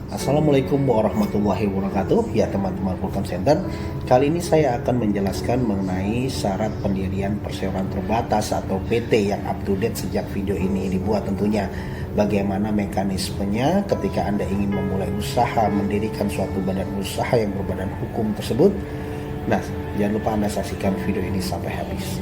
Assalamualaikum warahmatullahi wabarakatuh. Ya teman-teman Fulcom Center, kali ini saya akan menjelaskan mengenai syarat pendirian perseroan terbatas atau PT yang up to date sejak video ini dibuat tentunya. Bagaimana mekanismenya ketika Anda ingin memulai usaha, mendirikan suatu badan usaha yang berbadan hukum tersebut. Nah, jangan lupa Anda saksikan video ini sampai habis.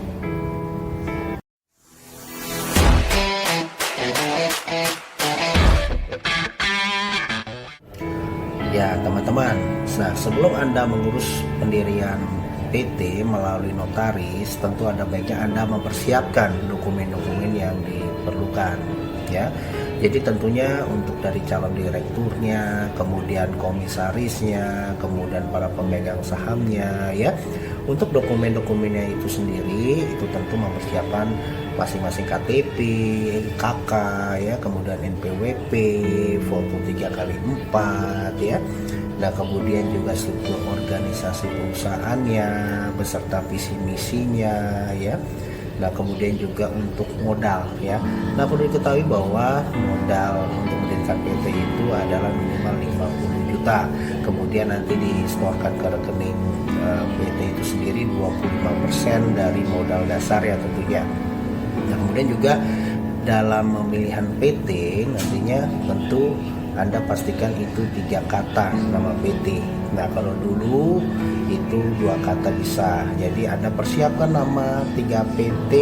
Ya teman-teman, nah sebelum Anda mengurus pendirian PT melalui notaris, tentu ada baiknya Anda mempersiapkan dokumen-dokumen yang diperlukan ya. Jadi tentunya untuk dari calon direkturnya, kemudian komisarisnya, kemudian para pemegang sahamnya ya. Untuk dokumen-dokumennya itu sendiri itu tentu mempersiapkan masing-masing KTP, KK ya, kemudian NPWP, foto 3x4 ya. Nah, kemudian juga struktur organisasi perusahaannya beserta visi misinya ya. Nah, kemudian juga untuk modal ya. Nah, perlu diketahui bahwa modal untuk mendirikan PT itu adalah minimal 50 juta. Kemudian nanti disetorkan ke rekening PT itu sendiri 25% dari modal dasar ya tentunya. Nah, kemudian juga dalam pemilihan PT nantinya tentu Anda pastikan itu 3 kata nama PT. Nah, kalau dulu itu 2 kata bisa. Jadi Anda persiapkan nama 3 PT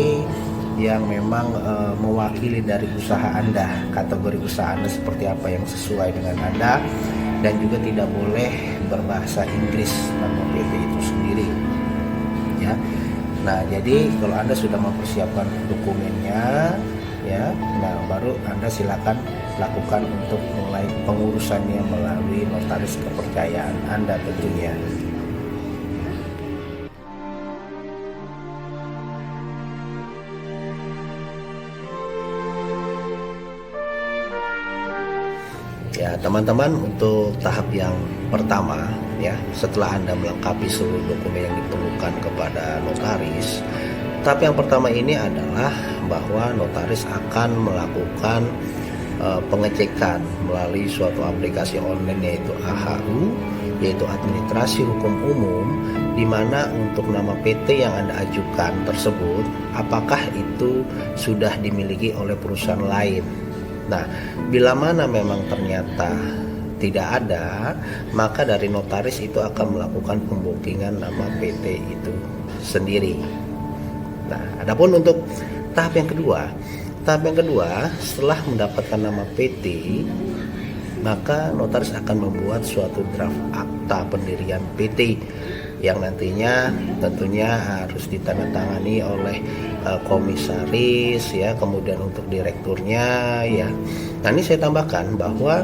yang memang mewakili dari usaha Anda, kategori usaha Anda seperti apa yang sesuai dengan Anda, dan juga tidak boleh berbahasa Inggris nama PT itu sendiri ya. Nah, jadi kalau Anda sudah mempersiapkan dokumennya ya, nah baru Anda silakan lakukan untuk mulai pengurusannya melalui notaris kepercayaan Anda tentunya. Ya teman-teman, untuk tahap yang pertama ya, setelah Anda melengkapi seluruh dokumen yang diperlukan kepada notaris, tahap yang pertama ini adalah bahwa notaris akan melakukan pengecekan melalui suatu aplikasi online yaitu AHU, yaitu Administrasi Hukum Umum, di mana untuk nama PT yang Anda ajukan tersebut apakah itu sudah dimiliki oleh perusahaan lain. Nah, bila mana memang ternyata tidak ada, maka dari notaris itu akan melakukan pembookingan nama PT itu sendiri. Nah, adapun untuk tahap yang kedua, setelah mendapatkan nama PT, maka notaris akan membuat suatu draft akta pendirian PT yang nantinya tentunya harus ditandatangani oleh komisaris ya, kemudian untuk direkturnya ya. Nah, ini saya tambahkan bahwa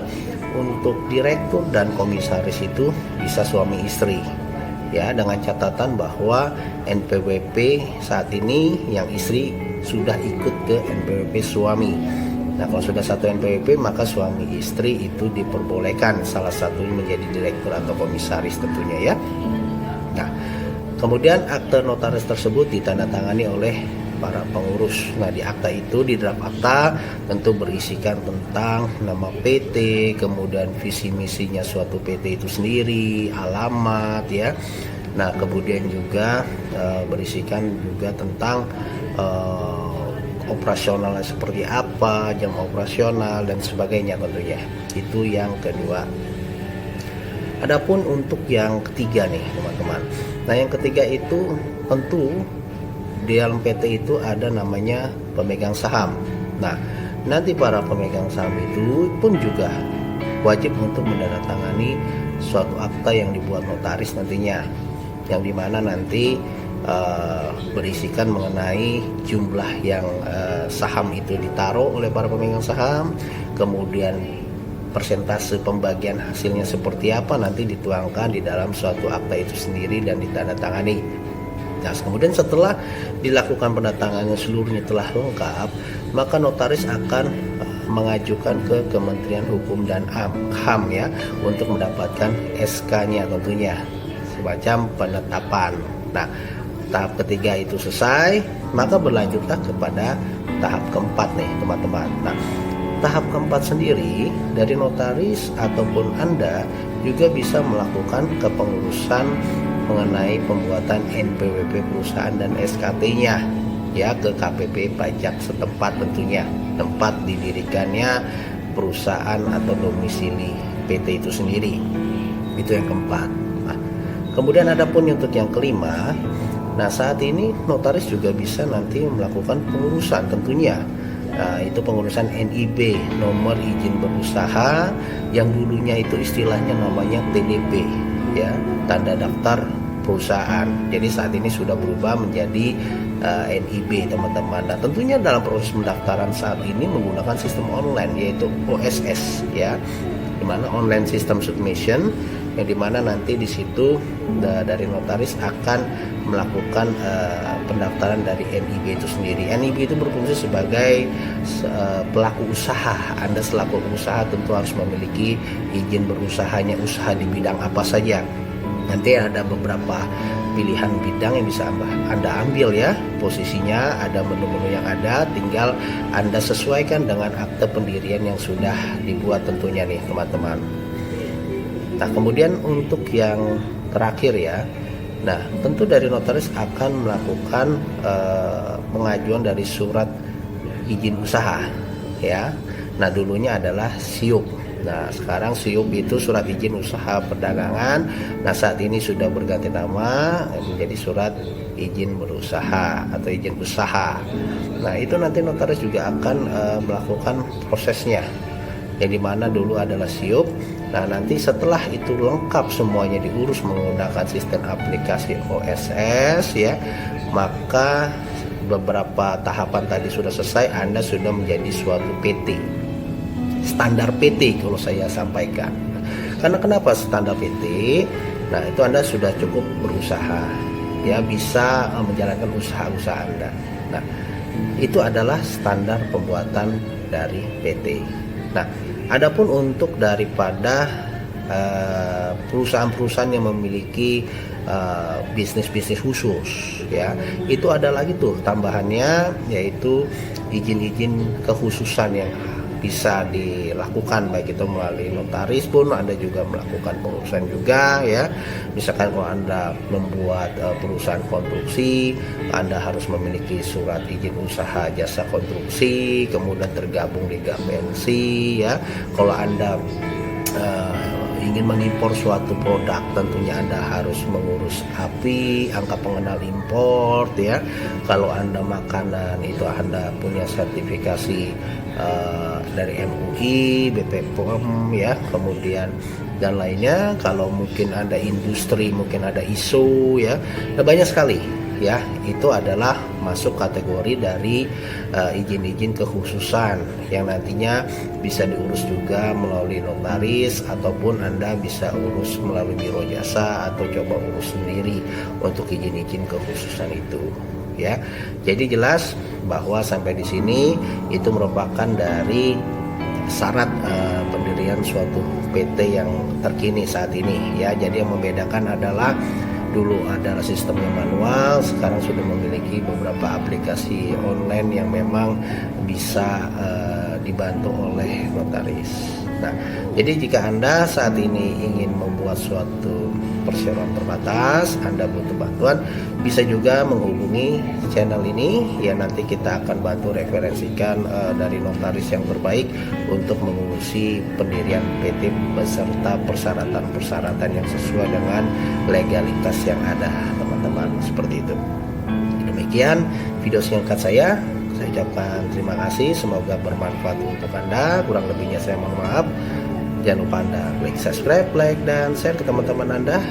untuk direktur dan komisaris itu bisa suami istri ya, dengan catatan bahwa NPWP saat ini yang istri sudah ikut ke NPWP suami. Nah, kalau sudah satu NPWP maka suami istri itu diperbolehkan salah satunya menjadi direktur atau komisaris tentunya ya. Nah, kemudian akte notaris tersebut ditandatangani oleh para pengurus. Nah, di akta itu, di draft akta tentu berisikan tentang nama PT, kemudian visi misinya suatu PT itu sendiri, alamat ya. Nah, kemudian juga berisikan juga tentang operasionalnya seperti apa, jam operasional dan sebagainya tentunya. Itu yang kedua. Adapun untuk yang ketiga nih teman-teman. Nah, yang ketiga itu tentu di dalam PT itu ada namanya pemegang saham. Nah, nanti para pemegang saham itu pun juga wajib untuk menandatangani suatu akta yang dibuat notaris nantinya, yang dimana nanti berisikan mengenai jumlah yang saham itu ditaruh oleh para pemegang saham, kemudian persentase pembagian hasilnya seperti apa nanti dituangkan di dalam suatu akta itu sendiri dan ditandatangani. Nah, kemudian setelah dilakukan penandatanganan seluruhnya telah lengkap, maka notaris akan mengajukan ke Kementerian Hukum dan HAM ya, untuk mendapatkan SK-nya tentunya, semacam penetapan. Nah, tahap ketiga itu selesai, maka berlanjutlah kepada tahap keempat nih teman-teman. Nah, tahap keempat sendiri dari notaris ataupun Anda juga bisa melakukan kepengurusan mengenai pembuatan NPWP perusahaan dan SKT-nya ya ke KPP pajak setempat, tentunya tempat didirikannya perusahaan atau domisili PT itu sendiri. Itu yang keempat. Nah, kemudian adapun untuk yang kelima, nah saat ini notaris juga bisa nanti melakukan pengurusan tentunya. Nah, itu pengurusan NIB, nomor izin berusaha, yang dulunya itu istilahnya namanya TDP ya, tanda daftar perusahaan. Jadi saat ini sudah berubah menjadi NIB, teman-teman. Nah, tentunya dalam proses pendaftaran saat ini menggunakan sistem online, yaitu OSS ya, dimana online system submission, yang dimana nanti di situ dari notaris akan melakukan pendaftaran dari NIB itu sendiri. NIB itu berfungsi sebagai pelaku usaha. Anda selaku usaha tentu harus memiliki izin berusahanya, usaha di bidang apa saja. Nanti ada beberapa pilihan bidang yang bisa Anda ambil ya, posisinya ada menu-menu yang ada, tinggal Anda sesuaikan dengan akte pendirian yang sudah dibuat tentunya nih teman-teman. Nah, kemudian untuk yang terakhir ya, nah tentu dari notaris akan melakukan pengajuan dari surat izin usaha ya. Nah, dulunya adalah SIUP. Nah, sekarang SIUP itu surat izin usaha perdagangan. Nah, saat ini sudah berganti nama menjadi surat izin berusaha atau izin usaha. Nah, itu nanti notaris juga akan melakukan prosesnya, yang dimana dulu adalah SIUP. Nah, nanti setelah itu lengkap semuanya diurus menggunakan sistem aplikasi OSS ya, maka beberapa tahapan tadi sudah selesai, Anda sudah menjadi suatu PT, standar PT kalau saya sampaikan. Karena kenapa standar PT? Nah, itu Anda sudah cukup berusaha ya, bisa menjalankan usaha-usaha Anda. Nah, itu adalah standar pembuatan dari PT. Nah, adapun untuk daripada perusahaan-perusahaan yang memiliki bisnis-bisnis khusus ya, itu ada lagi tuh tambahannya, yaitu izin-izin kekhususan yang bisa dilakukan, baik itu melalui notaris pun Anda juga melakukan pengurusan juga ya. Misalkan kalau Anda membuat perusahaan konstruksi, Anda harus memiliki surat izin usaha jasa konstruksi, kemudian tergabung di Gapensi ya. Kalau Anda ingin mengimpor suatu produk, tentunya Anda harus mengurus API, angka pengenal impor ya. Kalau Anda makanan, itu Anda punya sertifikasi dari MUI, BPOM ya, kemudian dan lainnya. Kalau mungkin Anda industri, mungkin ada ISO ya. Nah, banyak sekali ya, itu adalah masuk kategori dari izin-izin kekhususan yang nantinya bisa diurus juga melalui notaris, ataupun Anda bisa urus melalui biro jasa atau coba urus sendiri untuk izin-izin kekhususan itu ya. Jadi jelas bahwa sampai di sini itu merupakan dari syarat pendirian suatu PT yang terkini saat ini ya. Jadi yang membedakan adalah dulu adalah sistemnya manual, sekarang sudah memiliki beberapa aplikasi online yang memang bisa dibantu oleh notaris. Nah, jadi jika Anda saat ini ingin membuat suatu perseroan terbatas, Anda butuh bantuan, bisa juga menghubungi channel ini ya. Nanti kita akan bantu referensikan dari notaris yang terbaik untuk mengurusi pendirian PT beserta persyaratan-persyaratan yang sesuai dengan legalitas yang ada, teman-teman, seperti itu. Demikian video singkat saya ucapkan terima kasih, semoga bermanfaat untuk Anda. Kurang lebihnya saya mohon maaf. Jangan lupa Anda klik subscribe, like, dan share ke teman-teman Anda.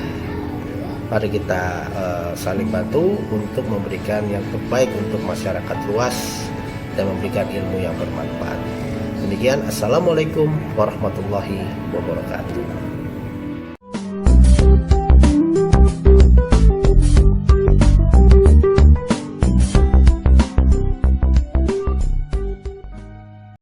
Mari kita saling bantu untuk memberikan yang terbaik untuk masyarakat luas dan memberikan ilmu yang bermanfaat. Demikian, assalamualaikum warahmatullahi wabarakatuh.